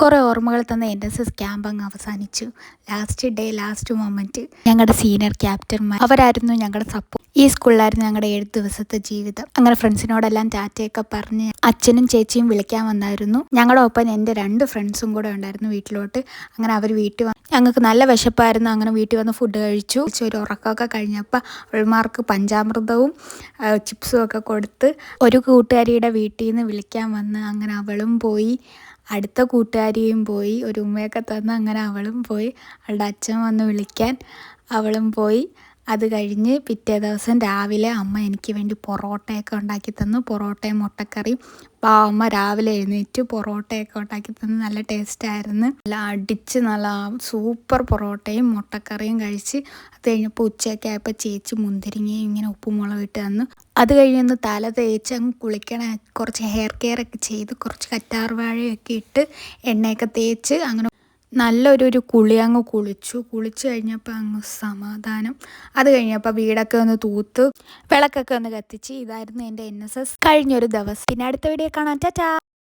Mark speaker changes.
Speaker 1: കുറേ ഓർമ്മകൾ തന്ന NSS ക്യാമ്പ് അങ്ങ് അവസാനിച്ചു. Last day, last moment. ഞങ്ങളുടെ സീനിയർ ക്യാപ്റ്റന്മാർ അവരായിരുന്നു ഞങ്ങളുടെ സപ്പോർട്ട്. ഈ സ്കൂളിലായിരുന്നു ഞങ്ങളുടെ 7 ദിവസത്തെ ജീവിതം. അങ്ങനെ ഫ്രണ്ട്സിനോടെല്ലാം ടാറ്റയൊക്കെ പറഞ്ഞ് അച്ഛനും ചേച്ചിയും വിളിക്കാൻ വന്നായിരുന്നു. ഞങ്ങളുടെ ഒപ്പം എൻ്റെ 2 ഫ്രണ്ട്സും കൂടെ ഉണ്ടായിരുന്നു വീട്ടിലോട്ട്. അങ്ങനെ അവർ വീട്ടിൽ വന്ന് ഞങ്ങൾക്ക് നല്ല വിശപ്പായിരുന്നു. അങ്ങനെ വീട്ടിൽ വന്ന് ഫുഡ് കഴിച്ചു. ഒരു ഉറക്കമൊക്കെ കഴിഞ്ഞപ്പോൾ അവൾമാർക്ക് പഞ്ചാമൃതവും ചിപ്സും ഒക്കെ കൊടുത്ത് ഒരു കൂട്ടുകാരിയുടെ വീട്ടിൽ നിന്ന് വിളിക്കാൻ വന്ന് അങ്ങനെ അവളും പോയി. അടുത്ത കൂട്ടുകാരിയും പോയി. ഒരു ഉമ്മയൊക്കെ തന്ന് അങ്ങനെ അവളും പോയി. അവളുടെ അച്ഛൻ വന്ന് വിളിക്കാൻ അവളും പോയി. അത് കഴിഞ്ഞ് പിറ്റേ ദിവസം രാവിലെ അമ്മ എനിക്ക് വേണ്ടി പൊറോട്ടയൊക്കെ ഉണ്ടാക്കി തന്നു. പൊറോട്ടയും മുട്ടക്കറിയും. അപ്പോൾ ആ അമ്മ രാവിലെ എഴുന്നേറ്റ് പൊറോട്ടയൊക്കെ ഉണ്ടാക്കി തന്നു. നല്ല ടേസ്റ്റായിരുന്നു. നല്ല അടിച്ച് നല്ല സൂപ്പർ പൊറോട്ടയും മുട്ടക്കറിയും കഴിച്ച് അത് കഴിഞ്ഞപ്പോൾ ഉച്ചയൊക്കെ ആയപ്പോൾ ചേച്ചി മുന്തിരിങ്ങയും ഇങ്ങനെ ഉപ്പും മുളകും ഇട്ട് തന്നു. അത് കഴിഞ്ഞൊന്ന് തല തേച്ച് അങ്ങ് കുളിക്കണം. കുറച്ച് ഹെയർ കെയർ ഒക്കെ ചെയ്ത് കുറച്ച് കറ്റാർവാഴയൊക്കെ ഇട്ട് എണ്ണയൊക്കെ തേച്ച് അങ്ങനെ നല്ലൊരു കുളി അങ്ങ് കുളിച്ച് കഴിഞ്ഞപ്പോൾ അങ്ങ് സമാധാനം. അത് കഴിഞ്ഞപ്പോൾ വീടൊക്കെ ഒന്ന് തൂത്ത് വിളക്കൊക്കെ ഒന്ന് കത്തിച്ച്. ഇതായിരുന്നു എൻ്റെ NSS കഴിഞ്ഞൊരു ദിവസം. പിന്നെ അടുത്ത വീഡിയോ കാണാം. ടാറ്റാ.